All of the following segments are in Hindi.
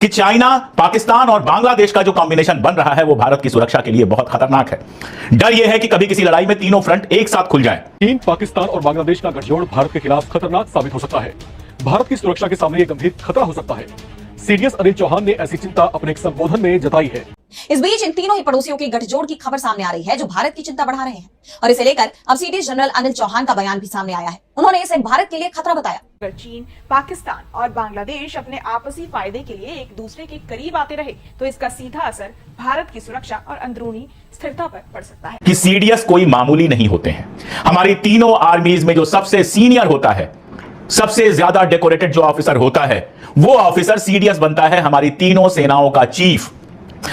कि चाइना, पाकिस्तान और बांग्लादेश का जो कॉम्बिनेशन बन रहा है वो भारत की सुरक्षा के लिए बहुत खतरनाक है। डर यह है कि कभी किसी लड़ाई में तीनों फ्रंट एक साथ खुल जाएं। चीन, पाकिस्तान और बांग्लादेश का गठजोड़ भारत के खिलाफ खतरनाक साबित हो सकता है। भारत की सुरक्षा के सामने एक गंभीर खतरा हो सकता है। सीडीएस अनिल चौहान ने ऐसी चिंता अपने एक संबोधन में जताई है। इस बीच इन तीनों ही पड़ोसियों के गठजोड़ की खबर सामने आ रही है जो भारत की चिंता बढ़ा रहे हैं और इसे लेकर अब सीडीएस जनरल अनिल चौहान का बयान भी सामने आया है। उन्होंने इसे भारत के लिए खतरा बताया। अगर चीन, पाकिस्तान और बांग्लादेश अपने आपसी फायदे के लिए एक दूसरे के करीब आते रहे तो इसका सीधा असर भारत की सुरक्षा और अंदरूनी स्थिरता पर पड़ सकता है। कि सीडीएस कोई मामूली नहीं होते हैं। हमारी तीनों आर्मीज में जो सबसे सीनियर होता है, सबसे ज्यादा डेकोरेटेड जो ऑफिसर होता है, वो ऑफिसर सीडीएस बनता है हमारी तीनों सेनाओं का चीफ।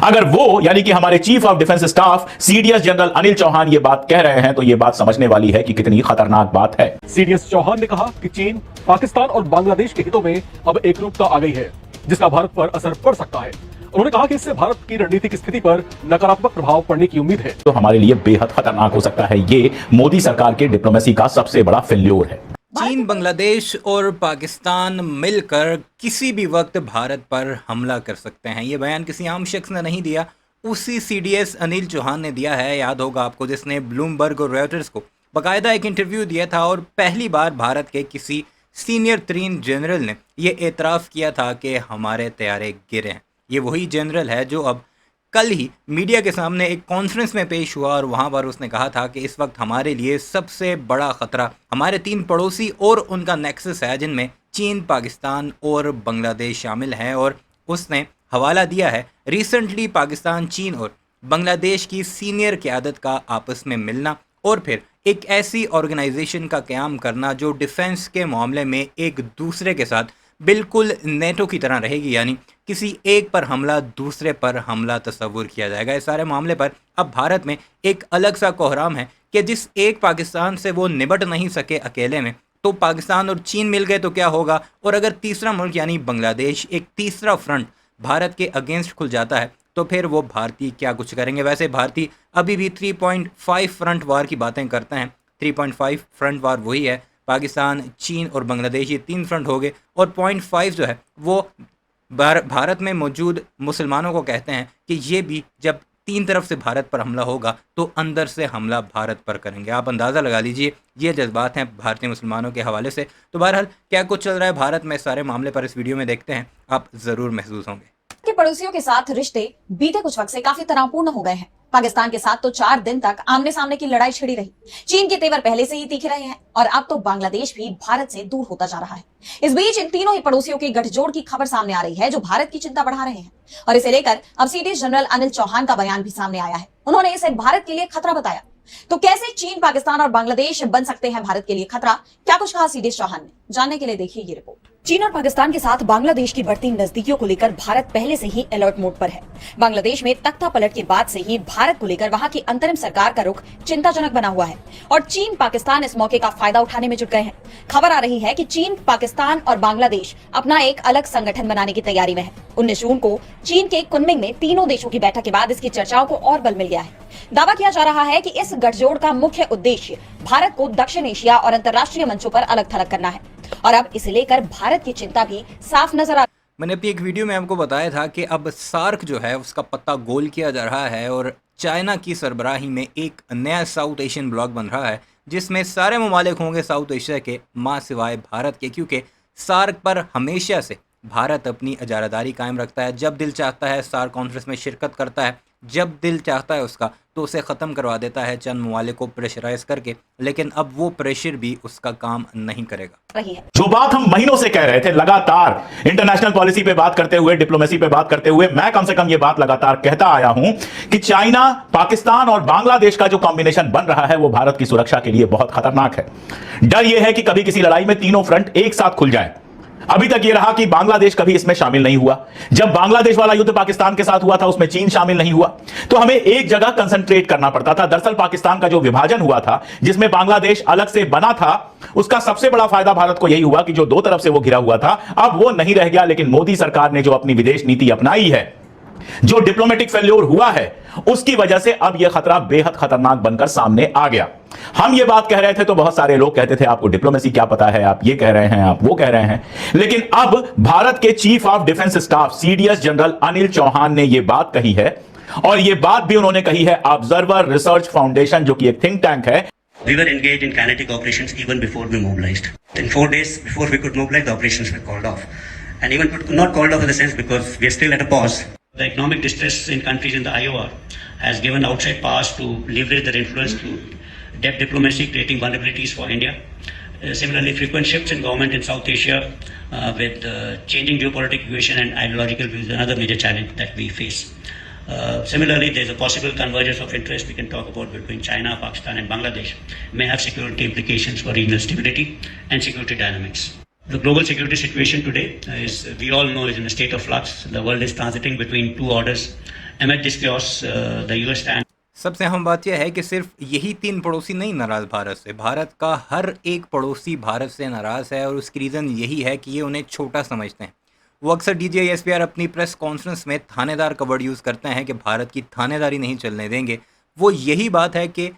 अगर वो यानी कि हमारे chief of defence staff CDS general Anil Chauhan ये बात कह रहे हैं तो ये बात समझने वाली है कि कितनी खतरनाक बात है। सीडीएस चौहान ने कहा कि चीन, पाकिस्तान और बांग्लादेश के हितों में अब एकरूपता आ गई है जिसका भारत पर असर पड़ सकता है। उन्होंने कहा कि इससे भारत की रणनीतिक स्थिति पर नकारात्मक प्रभाव पड़ने की उम्मीद है। तो हमारे लिए बेहद खतरनाक हो सकता है। ये मोदी सरकार के डिप्लोमेसी का सबसे बड़ा फेल्योर है। चीन, बांग्लादेश और पाकिस्तान मिलकर किसी भी वक्त भारत पर हमला कर सकते हैं। ये बयान किसी आम शख्स ने नहीं दिया, उसी सीडीएस अनिल चौहान ने दिया है। याद होगा आपको, जिसने ब्लूमबर्ग और रॉयटर्स को बाकायदा एक इंटरव्यू दिया था और पहली बार भारत के किसी सीनियर तरीन जनरल ने ये एतराफ़ किया था कि हमारे तैयारे गिरे हैं। ये वही जनरल है जो अब कल ही मीडिया के सामने एक कॉन्फ्रेंस में पेश हुआ और वहाँ पर उसने कहा था कि इस वक्त हमारे लिए सबसे बड़ा ख़तरा हमारे तीन पड़ोसी और उनका नेक्सस है, जिनमें चीन, पाकिस्तान और बांग्लादेश शामिल हैं। और उसने हवाला दिया है रिसेंटली पाकिस्तान, चीन और बांग्लादेश की सीनियर क़यादत का आपस में मिलना और फिर एक ऐसी ऑर्गेनाइजेशन का क़याम करना जो डिफेंस के मामले में एक दूसरे के साथ बिल्कुल नेटो की तरह रहेगी, यानी किसी एक पर हमला दूसरे पर हमला तस्वुर किया जाएगा। इस सारे मामले पर अब भारत में एक अलग सा कोहराम है कि जिस एक पाकिस्तान से वो निपट नहीं सके अकेले में, तो पाकिस्तान और चीन मिल गए तो क्या होगा। और अगर तीसरा मुल्क यानी बांग्लादेश एक तीसरा फ्रंट भारत के अगेंस्ट खुल जाता है तो फिर वो भारतीय क्या कुछ करेंगे। वैसे भारतीय अभी भी 3.5 फ्रंट वार की बातें करते हैं। 3.5 फ्रंट वार वही है, पाकिस्तान, चीन और बांग्लादेश ये तीन फ्रंट हो गए और 0.5 जो है वो भारत में मौजूद मुसलमानों को कहते हैं कि ये भी जब तीन तरफ से भारत पर हमला होगा तो अंदर से हमला भारत पर करेंगे। आप अंदाज़ा लगा लीजिए ये जज्बात हैं भारतीय मुसलमानों के हवाले से। तो बहरहाल क्या कुछ चल रहा है भारत में, सारे मामले पर इस वीडियो में देखते हैं, आप ज़रूर महसूस होंगे। के पड़ोसियों के साथ रिश्ते बीते कुछ वक्त से काफी तनावपूर्ण हो गए हैं। पाकिस्तान के साथ तो 4 दिन तक आमने सामने की लड़ाई छिड़ी रही। चीन के तेवर पहले से ही तीखे रहे हैं और अब तो बांग्लादेश भी भारत से दूर होता जा रहा है। इस बीच इन तीनों ही पड़ोसियों के गठजोड़ की खबर सामने आ रही है जो भारत की चिंता बढ़ा रहे हैं और इसे लेकर अब सीडीएस जनरल अनिल चौहान का बयान भी सामने आया है। उन्होंने इसे भारत के लिए खतरा बताया। तो कैसे चीन, पाकिस्तान और बांग्लादेश बन सकते हैं भारत के लिए खतरा, क्या कुछ कहा सीडीएस चौहान ने, जानने के लिए देखिए ये रिपोर्ट। चीन और पाकिस्तान के साथ बांग्लादेश की बढ़ती नजदीकियों को लेकर भारत पहले से ही अलर्ट मोड पर है। बांग्लादेश में तख्ता पलट के बाद से ही भारत को लेकर वहां की अंतरिम सरकार का रुख चिंताजनक बना हुआ है और चीन, पाकिस्तान इस मौके का फायदा उठाने में जुट गए हैं। खबर आ रही है कि चीन, पाकिस्तान और बांग्लादेश अपना एक अलग संगठन बनाने की तैयारी में है। 19 जून को चीन के कुनमिंग में तीनों देशों की बैठक के बाद इसकी चर्चाओं को और बल मिल गया है। दावा किया जा रहा है कि इस गठजोड़ का मुख्य उद्देश्य भारत को दक्षिण एशिया और अंतर्राष्ट्रीय मंचों पर अलग थलग करना है और अब इसे लेकर भारत की चिंता भी साफ नजर आ। मैंने अपनी एक वीडियो में आपको बताया था कि अब सार्क जो है उसका पत्ता गोल किया जा रहा है और चाइना की सरबराही में एक नया साउथ एशियन ब्लॉक बन रहा है जिसमें सारे ममालिक होंगे साउथ एशिया के, माँ सिवाय भारत के, क्योंकि सार्क पर हमेशा से भारत अपनी इजारादारी कायम रखता है। जब दिल चाहता है सार्क कॉन्फ्रेंस में शिरकत करता है, जब दिल चाहता है उसका तो उसे ख़त्म करवा देता है चंद ममालिक को प्रेशराइज करके, लेकिन अब वो प्रेशर भी उसका काम नहीं करेगा। जो बात हम महीनों से कह रहे थे, लगातार इंटरनेशनल पॉलिसी पे बात करते हुए, डिप्लोमेसी पे बात करते हुए, मैं कम से कम ये बात लगातार कहता आया हूं कि चाइना, पाकिस्तान और बांग्लादेश का जो कॉम्बिनेशन बन रहा है वो भारत की सुरक्षा के लिए बहुत खतरनाक है। डर यह है कि कभी किसी लड़ाई में तीनों फ्रंट एक साथ खुल जाए। अभी तक यह रहा कि बांग्लादेश कभी इसमें शामिल नहीं हुआ। जब बांग्लादेश वाला युद्ध पाकिस्तान के साथ हुआ था उसमें चीन शामिल नहीं हुआ, तो हमें एक जगह कंसंट्रेट करना पड़ता था। दरअसल पाकिस्तान का जो विभाजन हुआ था जिसमें बांग्लादेश अलग से बना था, उसका सबसे बड़ा फायदा भारत को यही हुआ कि जो दो तरफ से वो घिरा हुआ था अब वो नहीं रह गया। लेकिन मोदी सरकार ने जो अपनी विदेश नीति अपनाई है जो डिप्लोमेटिक फेल्योर हुआ है उसकी वजह से अब यह खतरा बेहद खतरनाक बनकर सामने आ गया। हम ये बात कह रहे थे तो बहुत सारे लोग कहते थे आपको डिप्लोमेसी क्या पता है, आप ये कह रहे हैं, आप वो कह रहे हैं। लेकिन अब भारत के chief of defence staff CDS general Anil Chauhan ने यह बात कही है, और यह बात भी उन्होंने कही है ऑब्जर्वर रिसर्च फाउंडेशन, जो कि एक थिंक टैंक है। We were engaged in kinetic operations even before we mobilized. In 4 days before we could mobilize, the operations were called off. And even not called off in the sense because we are still at a pause. The economic distress in countries in the IOR has given outside powers to leverage their influence through debt diplomacy, creating vulnerabilities for India. Similarly, frequent shifts in government in South Asia with changing geopolitical equation and ideological views is another major challenge that we face. Similarly, there is a possible convergence of interest we can talk about between China, Pakistan and Bangladesh may have security implications for regional stability and security dynamics. The global security situation today is, we all know, is in a state of flux. The world is transiting between two orders. Amid this chaos, the US stands. सबसे अहम बात यह है कि सिर्फ यही 3 पड़ोसी नहीं नाराज़ भारत से, भारत का हर एक पड़ोसी भारत से नाराज़ है, और उसकी रीज़न यही है कि ये उन्हें छोटा समझते हैं। वो अक्सर DJI SPR अपनी प्रेस कॉन्फ्रेंस में थानेदार का वर्ड यूज़ करते हैं कि भारत की थानेदारी नहीं चलने देंगे। वो यही बात है कि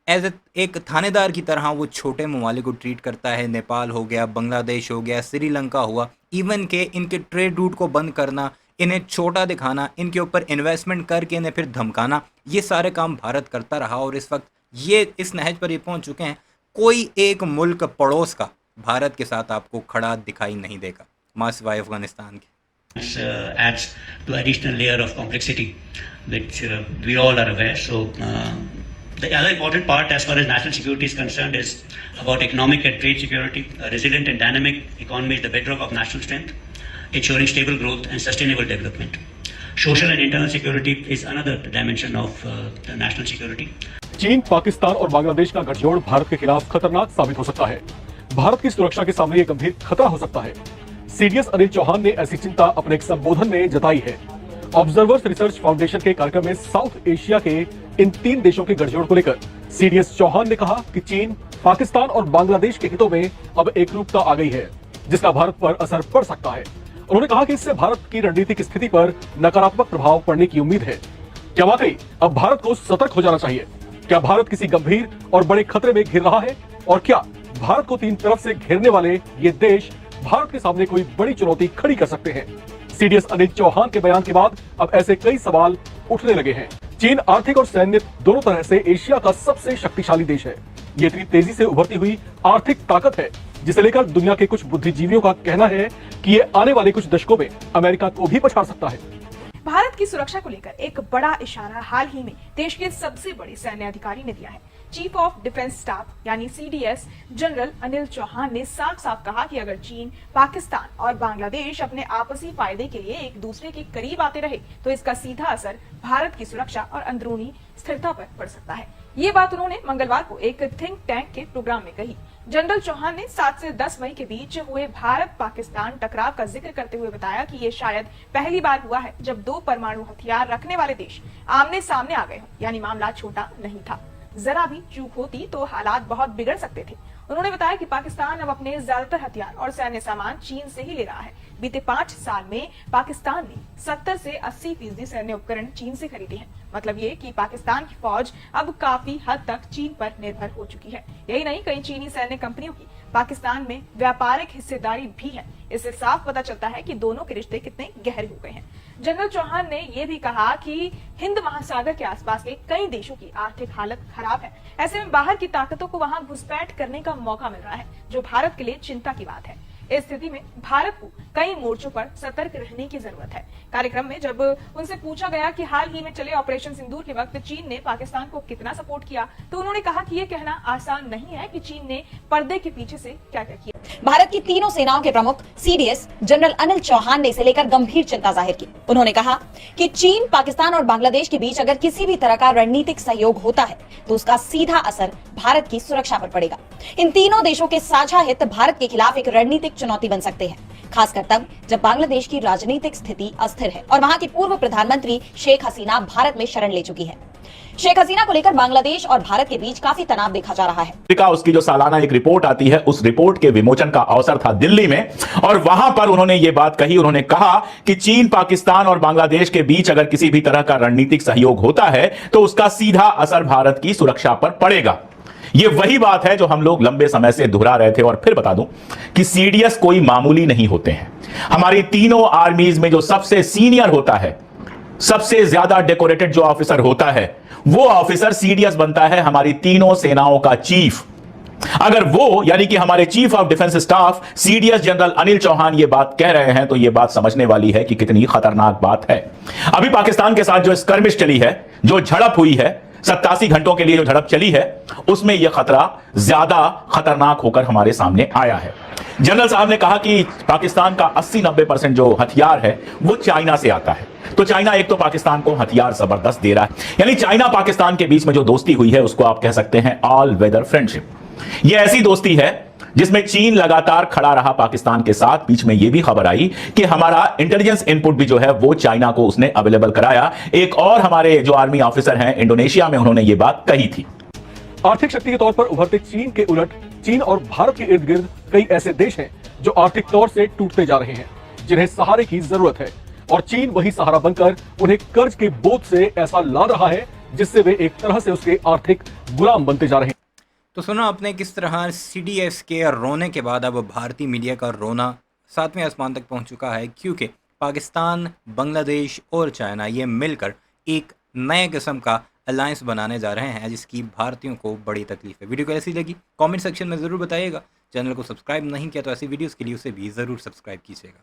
एज एक थानेदार की तरह वो छोटे ममालिक को ट्रीट करता है। नेपाल हो गया, बांग्लादेश हो गया, श्रीलंका हुआ, इवन के इनके ट्रेड रूट को बंद करना, इन्हें छोटा दिखाना, इनके ऊपर इन्वेस्टमेंट करके इन्हें फिर धमकाना, ये सारे काम भारत करता रहा। और इस वक्त ये इस नहज पर ये पहुंच चुके हैं, कोई एक मुल्क पड़ोस का भारत के साथ आपको खड़ा दिखाई नहीं देगा, मां सिवाय अफगानिस्तान के। Adds to additional layer of complexity, which we all are aware. So the other important part as far as national security is concerned is about economic and trade security. A resilient and dynamic economy is the bedrock of national strength, ensuring stable growth and sustainable development. Social and internal security is another dimension of the national security. चीन, पाकिस्तान और बांग्लादेश का गठजोड़ भारत के खिलाफ खतरनाक साबित हो सकता है। भारत की सुरक्षा के सामने ये गंभीर खतरा हो सकता है। सीडीएस अनिल चौहान ने ऐसी चिंता अपने एक संबोधन में जताई है। ऑब्जर्वर्स रिसर्च फाउंडेशन के कार्यक्रम में साउथ एशिया के इन 3 देशों के गठजोड़ को लेकर सीडीएस चौहान ने कहा कि चीन, पाकिस्तान और बांग्लादेश के हितों में अब एकरूपता आ गई है, जिसका भारत पर असर पड़ सकता है। उन्होंने कहा कि इससे भारत की रणनीतिक स्थिति पर नकारात्मक प्रभाव पड़ने की उम्मीद है। क्या वाकई अब भारत को सतर्क हो जाना चाहिए? क्या भारत किसी गंभीर और बड़े खतरे में घिर रहा है? और क्या भारत को 3 तरफ से घेरने वाले ये देश भारत के सामने कोई बड़ी चुनौती खड़ी कर सकते हैं? सीडीएस अनिल चौहान के बयान के बाद अब ऐसे कई सवाल उठने लगे हैं। चीन आर्थिक और सैन्य दोनों तरह से एशिया का सबसे शक्तिशाली देश है। ये इतनी तेजी से उभरती हुई आर्थिक ताकत है, जिसे लेकर दुनिया के कुछ बुद्धिजीवियों का कहना है कि ये आने वाले कुछ दशकों में अमेरिका को भी पछाड़ सकता है। भारत की सुरक्षा को लेकर एक बड़ा इशारा हाल ही में देश के सबसे बड़े सैन्य अधिकारी ने दिया है। चीफ ऑफ डिफेंस स्टाफ यानी सीडीएस जनरल अनिल चौहान ने साफ साफ कहा कि अगर चीन, पाकिस्तान और बांग्लादेश अपने आपसी फायदे के लिए एक दूसरे के करीब आते रहे तो इसका सीधा असर भारत की सुरक्षा और अंदरूनी स्थिरता पर पड़ सकता है। ये बात उन्होंने मंगलवार को एक थिंक टैंक के प्रोग्राम में कही। जनरल चौहान ने 7 से 10 मई के बीच हुए भारत पाकिस्तान टकराव का जिक्र करते हुए बताया कि ये शायद पहली बार हुआ है जब 2 परमाणु हथियार रखने वाले देश आमने सामने आ गए हों, यानी मामला छोटा नहीं था। जरा भी चूक होती तो हालात बहुत बिगड़ सकते थे। उन्होंने बताया कि पाकिस्तान अब अपने ज्यादातर हथियार और सैन्य सामान चीन से ही ले रहा है। बीते 5 साल में पाकिस्तान ने 70 से 80% सैन्य उपकरण चीन से खरीदे हैं। मतलब ये कि पाकिस्तान की फौज अब काफी हद तक चीन पर निर्भर हो चुकी है। यही नहीं, कई चीनी सैन्य कंपनियों की पाकिस्तान में व्यापारिक हिस्सेदारी भी है। इससे साफ पता चलता है कि दोनों के रिश्ते कितने गहरे हो गए हैं। जनरल चौहान ने यह भी कहा कि हिंद महासागर के आसपास के कई देशों की आर्थिक हालत खराब है। ऐसे में बाहर की ताकतों को वहां घुसपैठ करने का मौका मिल रहा है, जो भारत के लिए चिंता की बात है। इस स्थिति में भारत को कई मोर्चों पर सतर्क रहने की जरूरत है। कार्यक्रम में जब उनसे पूछा गया कि हाल ही में चले ऑपरेशन सिंदूर के वक्त चीन ने पाकिस्तान को कितना सपोर्ट किया, तो उन्होंने कहा कि ये कहना आसान नहीं है कि चीन ने पर्दे के पीछे से क्या क्या किया। भारत की तीनों सेनाओं के प्रमुख सीडीएस जनरल अनिल चौहान ने इसे लेकर गंभीर चिंता जाहिर की। उन्होंने कहा कि चीन, पाकिस्तान और बांग्लादेश के बीच अगर किसी भी तरह का रणनीतिक सहयोग होता है तो उसका सीधा असर भारत की सुरक्षा पर पड़ेगा। इन तीनों देशों के साझा हित भारत के खिलाफ एक रणनीतिक चुनौती बन सकते हैं, खासकर तब जब बांग्लादेश की राजनीतिक स्थिति अस्थिर है और वहां की पूर्व प्रधानमंत्री शेख हसीना भारत में शरण ले चुकी है। शेख हसीना को लेकर बांग्लादेश और भारत के बीच काफी तनाव देखा जा रहा है। अमेरिका उसकी जो सालाना एक रिपोर्ट आती है, उस रिपोर्ट के विमोचन का अवसर था दिल्ली में, और वहां पर उन्होंने ये बात कही। उन्होंने कहा कि चीन, पाकिस्तान और बांग्लादेश के बीच अगर किसी भी तरह का रणनीतिक सहयोग होता है तो उसका सीधा असर भारत की सुरक्षा पर पड़ेगा। ये वही बात है जो हम लोग लंबे समय से दोहरा रहे थे। और फिर बता दूं कि सीडीएस कोई मामूली नहीं होते हैं। हमारी तीनों आर्मीज में जो सबसे सीनियर होता है, सबसे ज्यादा डेकोरेटेड जो ऑफिसर होता है, वो ऑफिसर सीडीएस बनता है हमारी तीनों सेनाओं का चीफ। अगर वो यानी कि हमारे chief of defence staff CDS general Anil Chauhan ये बात कह रहे हैं तो ये बात समझने वाली है कि कितनी खतरनाक बात है। अभी पाकिस्तान के साथ जो स्कर्मिश चली है, जो झड़प हुई है, 87 घंटों के लिए जो झड़प चली है, उसमें यह खतरा ज्यादा खतरनाक होकर हमारे सामने आया है। जनरल साहब ने कहा कि पाकिस्तान का 80-90% जो हथियार है वो चाइना से आता है। तो चाइना एक तो पाकिस्तान को हथियार जबरदस्त दे रहा है, यानी चाइना पाकिस्तान के बीच में जो दोस्ती हुई है उसको आप कह सकते हैं ऑल वेदर फ्रेंडशिप। यह ऐसी दोस्ती है जिसमें चीन लगातार खड़ा रहा पाकिस्तान के साथ। बीच में यह भी खबर आई कि हमारा इंटेलिजेंस इनपुट भी जो है वो चाइना को उसने अवेलेबल कराया। एक और हमारे जो आर्मी ऑफिसर हैं इंडोनेशिया में, उन्होंने यह बात कही थी। आर्थिक शक्ति के तौर पर उभरते चीन के उलट चीन और भारत के इर्द गिर्द कई ऐसे देश हैं जो आर्थिक तौर से टूटते जा रहे हैं, जिन्हें सहारे की जरूरत है, और चीन वही सहारा बनकर उन्हें कर्ज के बोझ से ऐसा लाद रहा है जिससे वे एक तरह से उसके आर्थिक गुलाम बनते जा रहे हैं। तो सुना आपने किस तरह सीडीएस के रोने के बाद अब भारतीय मीडिया का रोना 7वें आसमान तक पहुंच चुका है, क्योंकि पाकिस्तान, बांग्लादेश और चाइना ये मिलकर एक नए किस्म का अलायंस बनाने जा रहे हैं, जिसकी भारतीयों को बड़ी तकलीफ है। वीडियो कैसी लगी कमेंट सेक्शन में ज़रूर बताइएगा। चैनल को सब्सक्राइब नहीं किया तो ऐसी वीडियोस के लिए उसे भी ज़रूर सब्सक्राइब कीजिएगा।